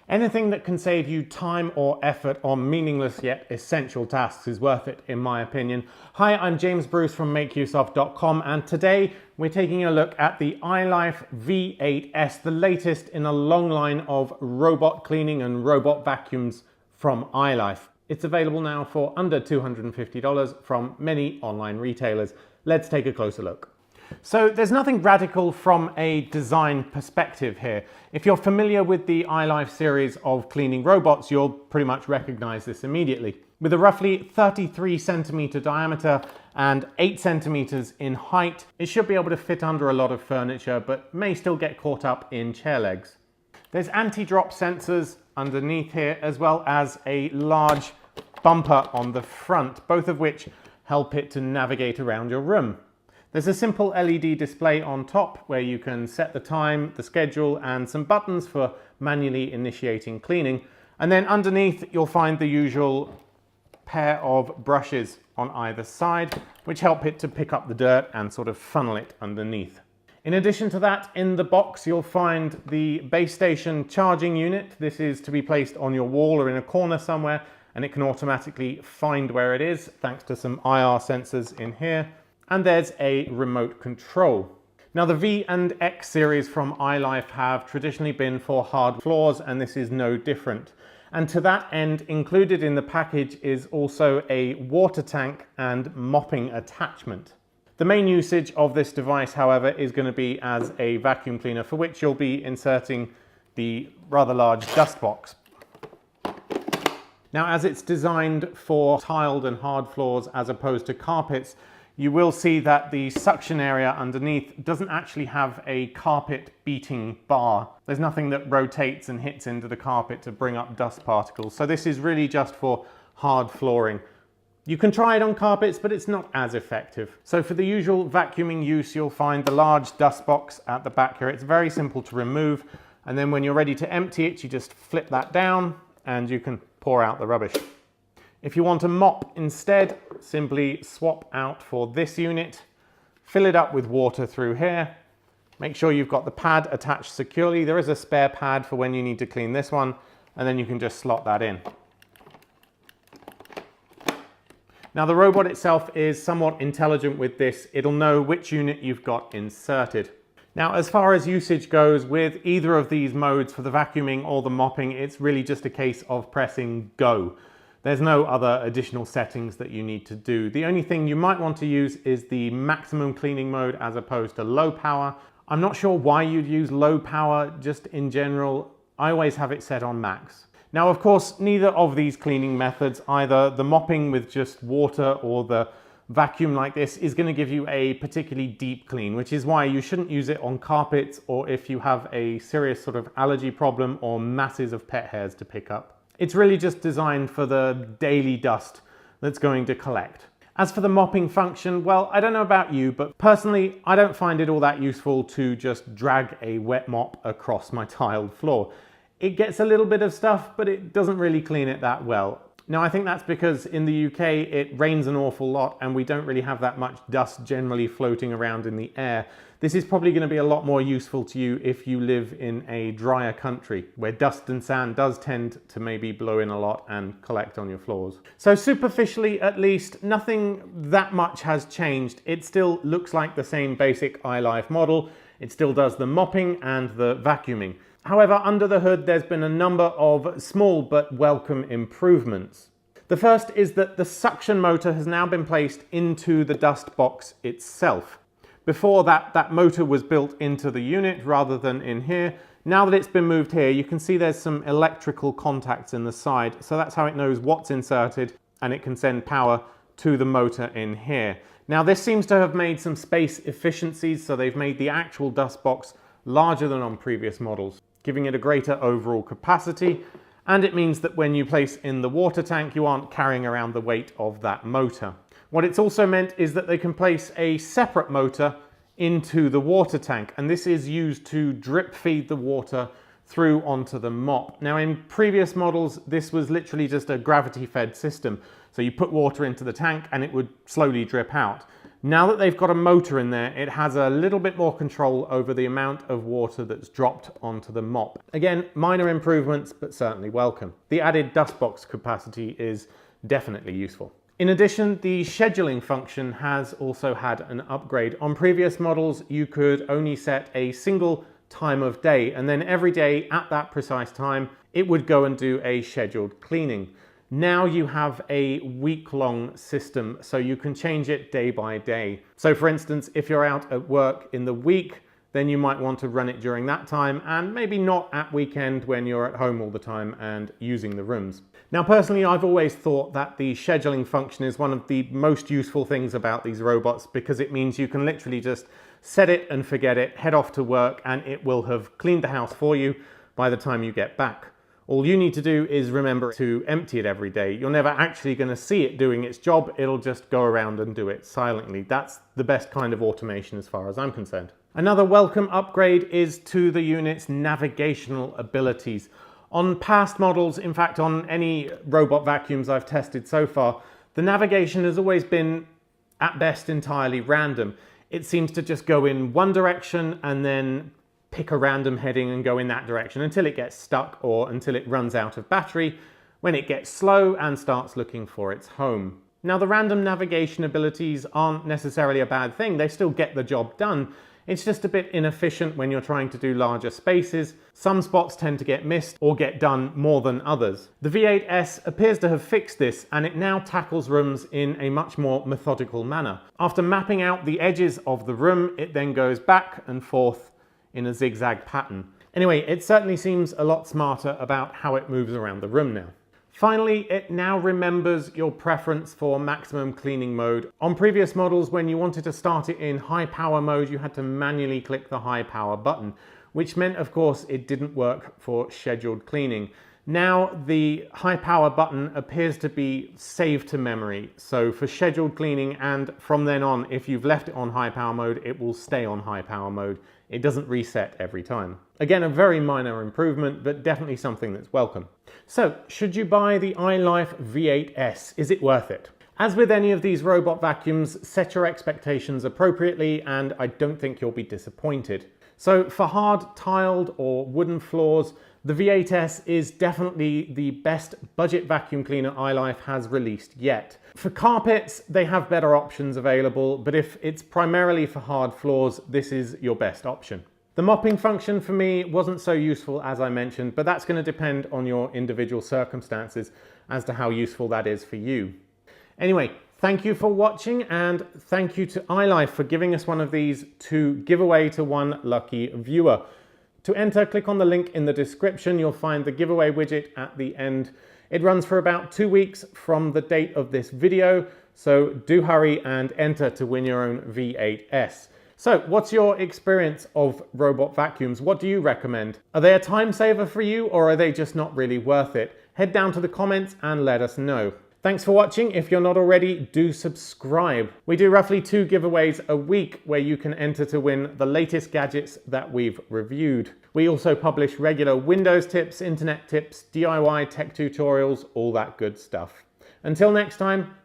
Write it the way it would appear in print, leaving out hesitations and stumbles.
Anything that can save you time or effort on meaningless yet essential tasks is worth it, in my opinion. Hi, I'm James Bruce from MakeUseOf.com, and today we're taking a look at the iLife V8S, the latest in a long line of robot cleaning and robot vacuums from iLife. It's available now for under $250 from many online retailers. Let's take a closer look. So there's nothing radical from a design perspective here. If you're familiar with the iLife series of cleaning robots, you'll pretty much recognize this immediately. With a roughly 33 centimeter diameter and 8 centimeters in height, it should be able to fit under a lot of furniture, but may still get caught up in chair legs. There's anti-drop sensors underneath here, as well as a large bumper on the front, both of which help it to navigate around your room. There's a simple LED display on top where you can set the time, the schedule, and some buttons for manually initiating cleaning. And then underneath, you'll find the usual pair of brushes on either side, which help it to pick up the dirt and sort of funnel it underneath. In addition to that, in the box, you'll find the base station charging unit. This is to be placed on your wall or in a corner somewhere, and it can automatically find where it is, thanks to some IR sensors in here. And there's a remote control. Now the V and X series from iLife have traditionally been for hard floors, and this is no different. And to that end, included in the package is also a water tank and mopping attachment. The main usage of this device, however, is going to be as a vacuum cleaner, for which you'll be inserting the rather large dust box. Now, as it's designed for tiled and hard floors as opposed to carpets, you will see that the suction area underneath doesn't actually have a carpet beating bar. There's nothing that rotates and hits into the carpet to bring up dust particles. So this is really just for hard flooring. You can try it on carpets, but it's not as effective. So for the usual vacuuming use, you'll find the large dust box at the back here. It's very simple to remove. And then when you're ready to empty it, you just flip that down and you can pour out the rubbish. If you want a mop instead, simply swap out for this unit, fill it up with water through here, make sure you've got the pad attached securely. There is a spare pad for when you need to clean this one, and then you can just slot that in. Now the robot itself is somewhat intelligent with this. It'll know which unit you've got inserted. Now, as far as usage goes, with either of these modes for the vacuuming or the mopping, it's really just a case of pressing go. There's no other additional settings that you need to do. The only thing you might want to use is the maximum cleaning mode as opposed to low power. I'm not sure why you'd use low power, just in general. I always have it set on max. Now, of course, neither of these cleaning methods, either the mopping with just water or the vacuum like this, is going to give you a particularly deep clean, which is why you shouldn't use it on carpets or if you have a serious sort of allergy problem or masses of pet hairs to pick up. It's really just designed for the daily dust that's going to collect. As for the mopping function, well, I don't know about you, but personally, I don't find it all that useful to just drag a wet mop across my tiled floor. It gets a little bit of stuff, but it doesn't really clean it that well. Now, I think that's because in the UK, it rains an awful lot and we don't really have that much dust generally floating around in the air. This is probably going to be a lot more useful to you if you live in a drier country where dust and sand does tend to maybe blow in a lot and collect on your floors. So superficially, at least, nothing that much has changed. It still looks like the same basic iLife model. It still does the mopping and the vacuuming. However, under the hood, there's been a number of small but welcome improvements. The first is that the suction motor has now been placed into the dust box itself. Before that motor was built into the unit rather than in here. Now that it's been moved here, you can see there's some electrical contacts in the side. So that's how it knows what's inserted and it can send power to the motor in here. Now this seems to have made some space efficiencies. So they've made the actual dust box larger than on previous models, giving it a greater overall capacity. And it means that when you place in the water tank, you aren't carrying around the weight of that motor. What it's also meant is that they can place a separate motor into the water tank, and this is used to drip feed the water through onto the mop. Now, in previous models, this was literally just a gravity-fed system. So you put water into the tank and it would slowly drip out. Now that they've got a motor in there, it has a little bit more control over the amount of water that's dropped onto the mop. Again, minor improvements, but certainly welcome. The added dust box capacity is definitely useful. In addition, the scheduling function has also had an upgrade. On previous models, you could only set a single time of day, and then every day at that precise time, it would go and do a scheduled cleaning. Now you have a week-long system, so you can change it day by day. So for instance, if you're out at work in the week, then you might want to run it during that time and maybe not at weekend when you're at home all the time and using the rooms. Now personally, I've always thought that the scheduling function is one of the most useful things about these robots, because it means you can literally just set it and forget it, head off to work, and it will have cleaned the house for you by the time you get back. All you need to do is remember to empty it every day. You're never actually going to see it doing its job. It'll just go around and do it silently. That's the best kind of automation as far as I'm concerned. Another welcome upgrade is to the unit's navigational abilities. On past models, in fact on any robot vacuums I've tested so far, the navigation has always been at best entirely random. It seems to just go in one direction and then pick a random heading and go in that direction until it gets stuck or until it runs out of battery, when it gets slow and starts looking for its home. Now the random navigation abilities aren't necessarily a bad thing, they still get the job done. It's just a bit inefficient when you're trying to do larger spaces. Some spots tend to get missed or get done more than others. The V8S appears to have fixed this, and it now tackles rooms in a much more methodical manner. After mapping out the edges of the room, it then goes back and forth in a zigzag pattern. Anyway, it certainly seems a lot smarter about how it moves around the room now. Finally, it now remembers your preference for maximum cleaning mode. On previous models, when you wanted to start it in high power mode, you had to manually click the high power button, which meant, of course, it didn't work for scheduled cleaning. Now the high power button appears to be saved to memory. So for scheduled cleaning, and from then on, if you've left it on high power mode, it will stay on high power mode. It doesn't reset every time. Again, a very minor improvement, but definitely something that's welcome. So, should you buy the iLife V8S? Is it worth it? As with any of these robot vacuums, set your expectations appropriately, and I don't think you'll be disappointed. So for hard, tiled or wooden floors, the V8S is definitely the best budget vacuum cleaner iLife has released yet. For carpets, they have better options available, but if it's primarily for hard floors, this is your best option. The mopping function for me wasn't so useful as I mentioned, but that's going to depend on your individual circumstances as to how useful that is for you. Anyway, thank you for watching, and thank you to iLife for giving us one of these to give away to one lucky viewer. To enter, click on the link in the description. You'll find the giveaway widget at the end. It runs for about 2 weeks from the date of this video, so do hurry and enter to win your own V8S. So, what's your experience of robot vacuums? What do you recommend? Are they a time saver for you, or are they just not really worth it? Head down to the comments and let us know. Thanks for watching. If you're not already, do subscribe. We do roughly 2 giveaways a week where you can enter to win the latest gadgets that we've reviewed. We also publish regular Windows tips, internet tips, DIY tech tutorials, all that good stuff. Until next time,